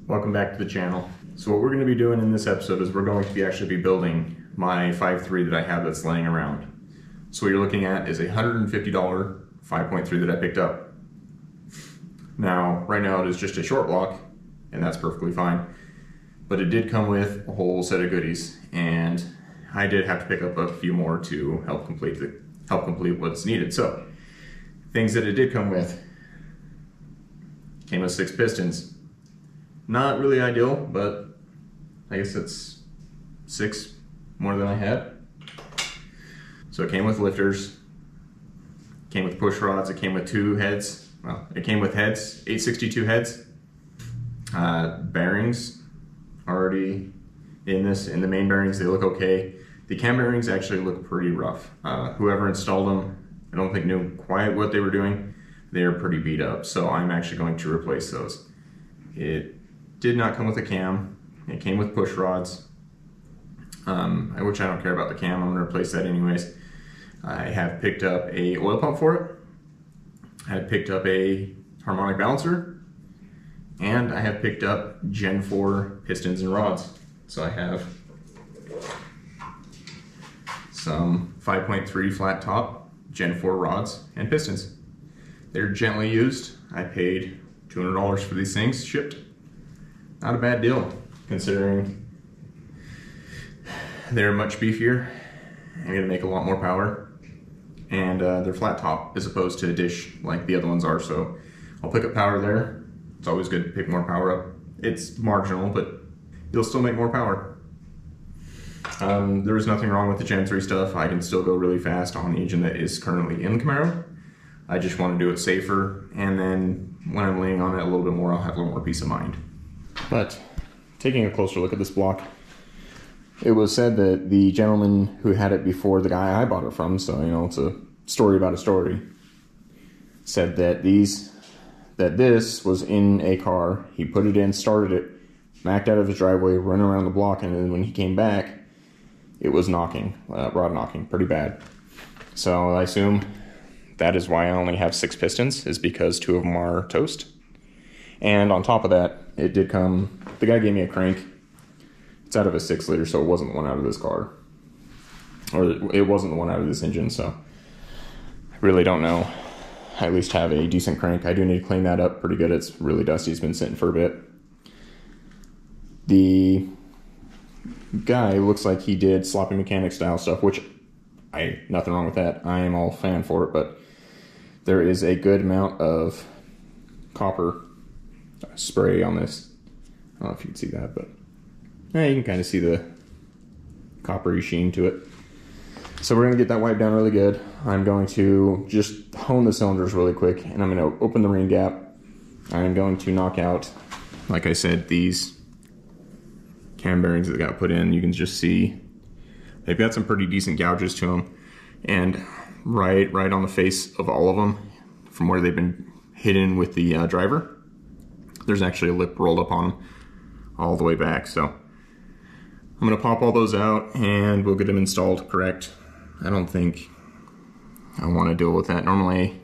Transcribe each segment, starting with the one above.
Welcome back to the channel. So what we're going to be doing in this episode is we're going to be actually building my 5.3 that I have that's laying around. So what you're looking at is a $150 5.3 that I picked up. Now, right now it is just a short block, and that's perfectly fine. But it did come with a whole set of goodies, and I did have to pick up a few more to help complete what's needed. So, things that it did come with. Came with 6 pistons. Not really ideal, but I guess it's 6 more than I had. So it came with lifters, came with push rods, it came with 2 heads. Well, it came with heads, 862 heads. Bearings already in the main bearings, they look okay. The cam bearings actually look pretty rough. Whoever installed them, I don't think knew quite what they were doing. They are pretty beat up, so I'm actually going to replace those. It did not come with a cam. It came with push rods, which I don't care about the cam. I'm going to replace that anyways. I have picked up a oil pump for it. I have picked up a harmonic balancer, and I have picked up Gen 4 pistons and rods. So I have some 5.3 flat top Gen 4 rods and pistons. They're gently used. I paid $200 for these things shipped. Not a bad deal, considering they're much beefier. I'm gonna make a lot more power, and they're flat top as opposed to a dish like the other ones are. So I'll pick up power there. It's always good to pick more power up. It's marginal, but you'll still make more power. There is nothing wrong with the Gen 3 stuff. I can still go really fast on the engine that is currently in the Camaro. I just want to do it safer, and then when I'm laying on it a little bit more, I'll have a little more peace of mind. But taking a closer look at this block, it was said that the gentleman who had it before the guy I bought it from, so you know, it's a story about a story, said that this was in a car. He put it in, started it, backed out of his driveway, run around the block, and then when he came back, it was knocking, rod knocking, pretty bad. So I assume that is why I only have 6 pistons, is because 2 of them are toast. And on top of that, it did come, the guy gave me a crank. It's out of a 6 liter, so it wasn't the one out of this car. Or it wasn't the one out of this engine, so I really don't know. I at least have a decent crank. I do need to clean that up pretty good. It's really dusty, it's been sitting for a bit. The guy looks like he did sloppy mechanic style stuff, which nothing wrong with that. I am all fan for it, but there is a good amount of copper spray on this. I don't know if you can see that, but you can kind of see the coppery sheen to it. So we're going to get that wiped down really good. I'm going to just hone the cylinders really quick, and I'm going to open the ring gap. I'm going to knock out, like I said, these cam bearings that got put in. You can just see they've got some pretty decent gouges to them, and right on the face of all of them, from where they've been hidden with the driver, there's actually a lip rolled up on them all the way back. So I'm gonna pop all those out and we'll get them installed correct. I don't think I want to deal with that. Normally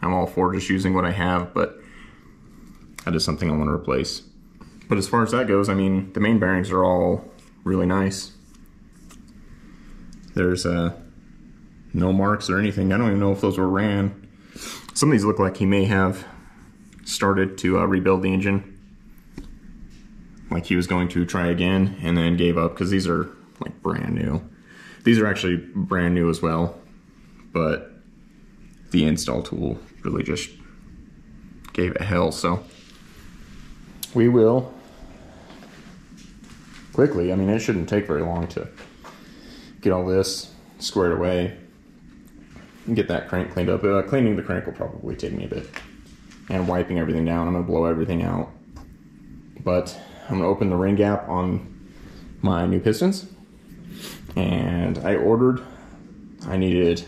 I'm all for just using what I have, but that is something I want to replace. But as far as that goes, I mean, the main bearings are all really nice. There's no marks or anything. I don't even know if those were ran. Some of these look like he may have started to rebuild the engine, like he was going to try again and then gave up, because these are like brand new. These are actually brand new as well, but the install tool really just gave it hell. So we will quickly, I mean, it shouldn't take very long to get all this squared away and get that crank cleaned up. Cleaning the crank will probably take me a bit, and wiping everything down. I'm going to blow everything out. But I'm going to open the ring gap on my new pistons. And I needed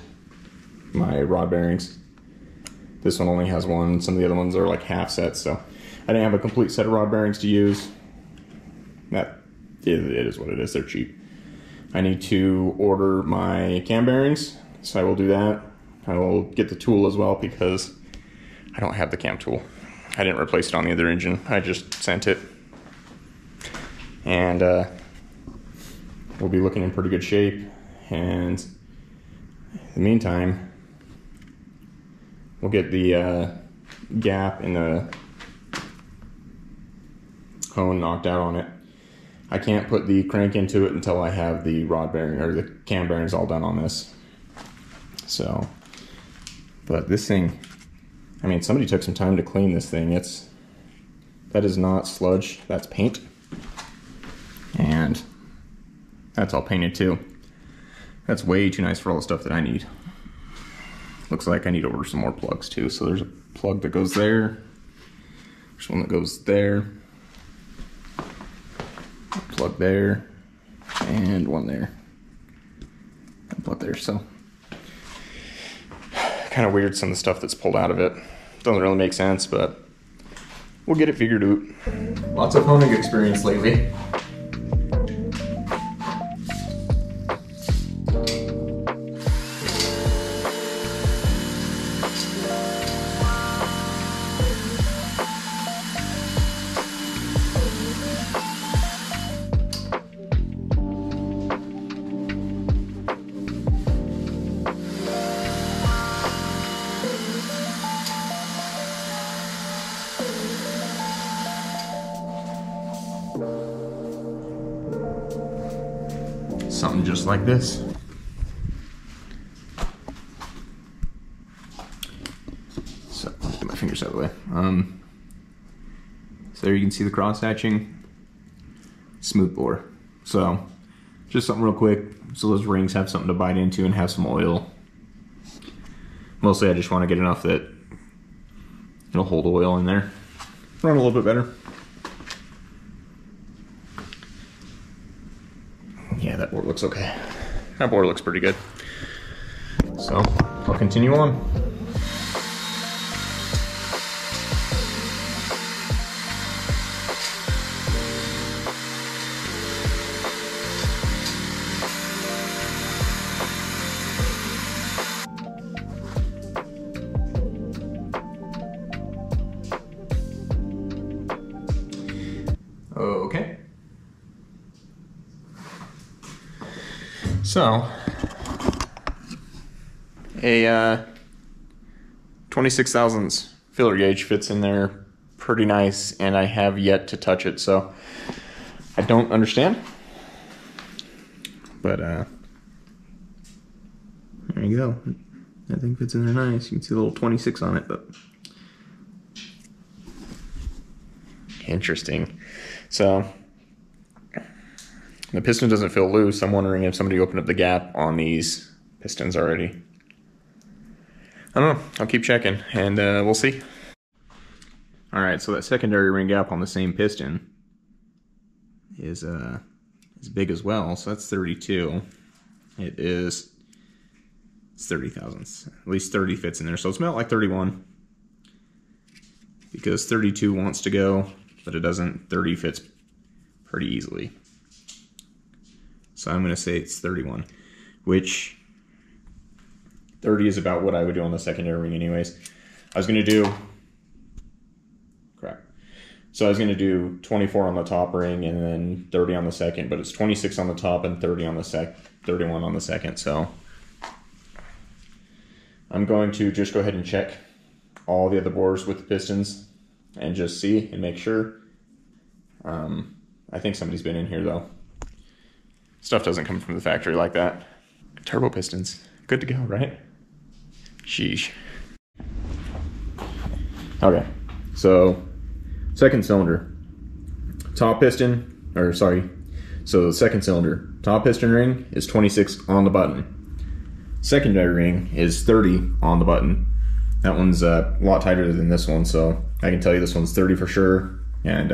my rod bearings. This one only has one. Some of the other ones are like half sets, so I didn't have a complete set of rod bearings to use. It is what it is. They're cheap. I need to order my cam bearings, so I will do that. I will get the tool as well, because I don't have the cam tool. I didn't replace it on the other engine. I just sent it. and we'll be looking in pretty good shape. And in the meantime, we'll get the gap in the hone knocked out on it. I can't put the crank into it until I have the rod bearing or the cam bearings all done on this. So, but this thing, I mean, somebody took some time to clean this thing. That is not sludge, that's paint. And that's all painted too. That's way too nice for all the stuff that I need. Looks like I need to order some more plugs too. So there's a plug that goes there. There's one that goes there. A plug there. And one there. And a plug there. So kind of weird, some of the stuff that's pulled out of it. Doesn't really make sense, but we'll get it figured out. Lots of honing experience lately. Something just like this. So, let's get my fingers out of the way. So there you can see the cross hatching. Smooth bore. So, just something real quick, so those rings have something to bite into and have some oil. Mostly I just want to get enough that it'll hold oil in there. Run a little bit better. Yeah, that bore looks okay. That bore looks pretty good. So, I'll continue on. Okay. So, a 26 thousandths filler gauge fits in there pretty nice, and I have yet to touch it, so I don't understand. But there you go. That thing fits in there nice. You can see the little 26 on it, but interesting. So the piston doesn't feel loose. I'm wondering if somebody opened up the gap on these pistons already. I don't know. I'll keep checking, and we'll see. All right, so that secondary ring gap on the same piston is big as well. So that's 32. It's 30 thousandths. At least 30 fits in there. So it's about like 31, because 32 wants to go, but it doesn't. 30 fits pretty easily. So I'm going to say it's 31, which 30 is about what I would do on the secondary ring anyways. I was going to do, So I was going to do 24 on the top ring and then 30 on the second, but it's 26 on the top and 30 on the 31 on the second. So I'm going to just go ahead and check all the other bores with the pistons and just see and make sure. I think somebody's been in here though. Stuff doesn't come from the factory like that. Turbo pistons, good to go, right? Sheesh. Okay, so second cylinder, top piston, or sorry, so the second cylinder, top piston ring is 26 on the button. Secondary ring is 30 on the button. That one's a lot tighter than this one, so I can tell you this one's 30 for sure, and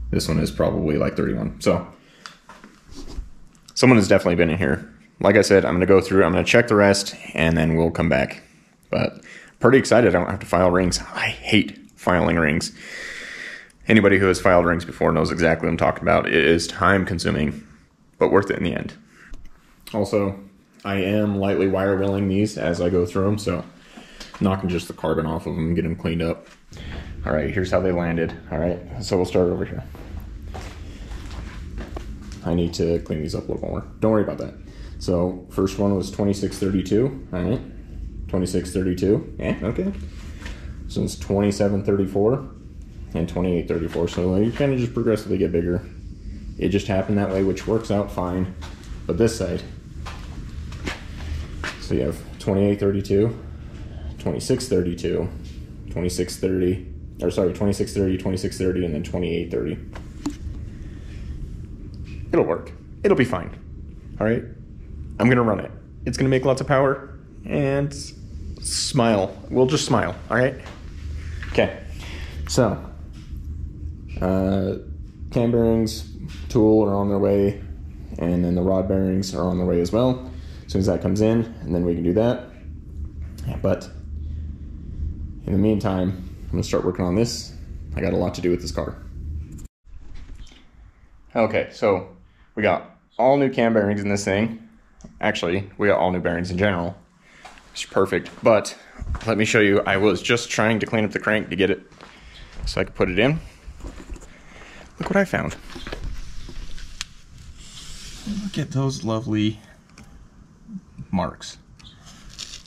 this one is probably like 31. So someone has definitely been in here. Like I said, I'm gonna go through, I'm gonna check the rest, and then we'll come back. But pretty excited I don't have to file rings. I hate filing rings. Anybody who has filed rings before knows exactly what I'm talking about. It is time consuming, but worth it in the end. Also, I am lightly wire milling these as I go through them, so knocking just the carbon off of them and get them cleaned up. All right, here's how they landed. All right, so we'll start over here. I need to clean these up a little more. Don't worry about that. So first one was 2632. All right, 2632. Yeah, okay. So it's 2734 and 2834. So you kind of just progressively get bigger. It just happened that way, which works out fine. But this side, so you have 2832, 2632, 2630, or sorry, 2630, 2630, and then 2830. It'll work. It'll be fine. All right. I'm going to run it. It's going to make lots of power, and smile. We'll just smile. All right. Okay. So, cam bearings, tool are on their way, and then the rod bearings are on their way as well. As soon as that comes in, and then we can do that. But in the meantime, I'm going to start working on this. I got a lot to do with this car. Okay, so we got all new cam bearings in this thing. Actually, we got all new bearings in general. It's perfect. But let me show you. I was just trying to clean up the crank to get it so I could put it in. Look what I found. Look at those lovely marks.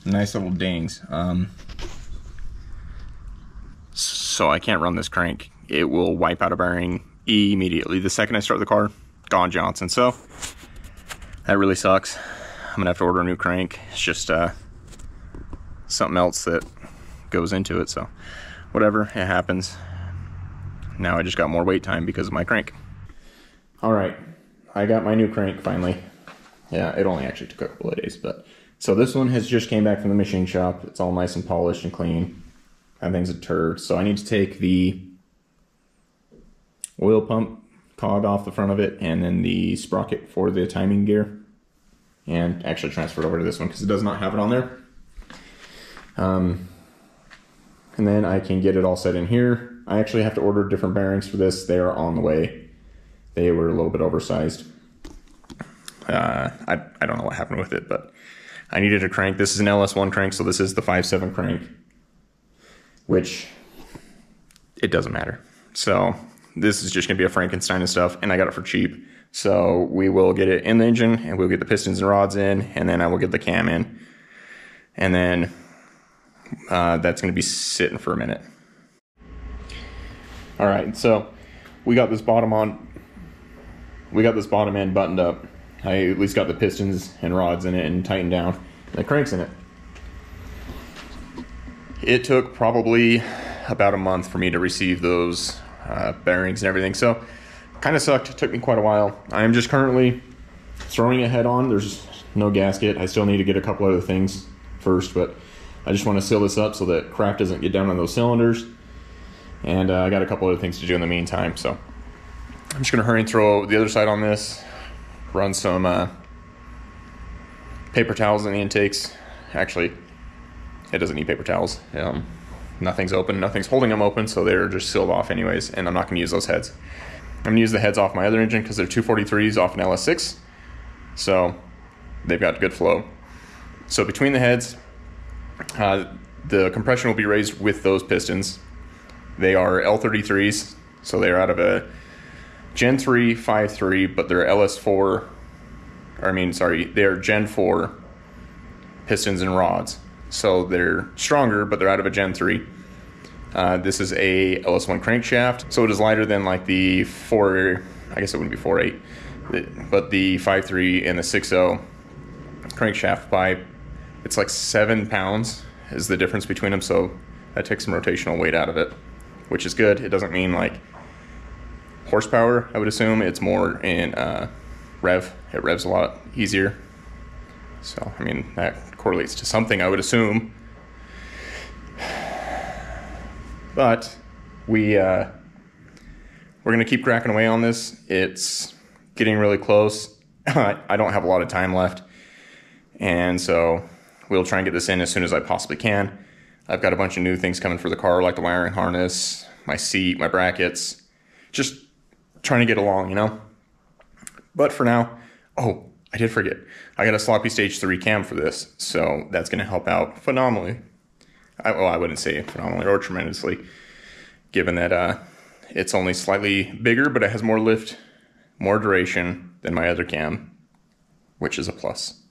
Nice little dings. So I can't run this crank. It will wipe out a bearing immediately. The second I start the car, gone Johnson. So that really sucks. I'm gonna have to order a new crank. It's just something else that goes into it. So whatever, it happens. Now I just got more wait time because of my crank. All right, I got my new crank finally. Yeah, it only actually took a couple of days, but so this one has just came back from the machine shop. It's all nice and polished and clean. That thing's a turd. So I need to take the oil pump cog off the front of it, and then the sprocket for the timing gear, and actually transfer it over to this one because it does not have it on there. And then I can get it all set in here. I actually have to order different bearings for this. They are on the way. They were a little bit oversized. I don't know what happened with it, but I needed a crank. This is an LS1 crank, so this is the 5.7 crank, which it doesn't matter. So this is just gonna be a Frankenstein and stuff, and I got it for cheap. So we will get it in the engine, and we'll get the pistons and rods in, and then I will get the cam in. And then that's gonna be sitting for a minute. All right, so we got this bottom end buttoned up. I at least got the pistons and rods in it and tightened down. And the crank's in it. It took probably about a month for me to receive those bearings and everything, so kind of sucked. It took me quite a while. I am just currently throwing it head on. There's no gasket. I still need to get a couple other things first, but I just want to seal this up so that crap doesn't get down on those cylinders. And I got a couple other things to do in the meantime, so I'm just going to hurry and throw the other side on this, run some paper towels in the intakes. Actually, it doesn't need paper towels. Nothing's open, nothing's holding them open, so they're just sealed off anyways, and I'm not going to use those heads. I'm going to use the heads off my other engine because they're 243s off an LS6, so they've got good flow. So between the heads, the compression will be raised with those pistons. They are L33s, so they're out of a Gen 3 5.3, but they're LS4, they're Gen 4 pistons and rods. So they're stronger, but they're out of a Gen 3. This is a LS1 crankshaft, so it is lighter than like the 4, I guess it wouldn't be 4.8, but the 5.3 and the 6.0 crankshaft by, it's like 7 pounds is the difference between them, so that takes some rotational weight out of it, which is good. It doesn't mean like horsepower, I would assume. It's more in rev. It revs a lot easier. So, I mean, that correlates to something, I would assume. But we're going to keep cracking away on this. It's getting really close. I don't have a lot of time left. And so we'll try and get this in as soon as I possibly can. I've got a bunch of new things coming for the car, like the wiring harness, my seat, my brackets. Just trying to get along, you know? But for now, oh, I did forget. I got a sloppy stage 3 cam for this, so that's going to help out phenomenally. I wouldn't say phenomenally or tremendously, given that it's only slightly bigger, but it has more lift more duration than my other cam, which is a plus.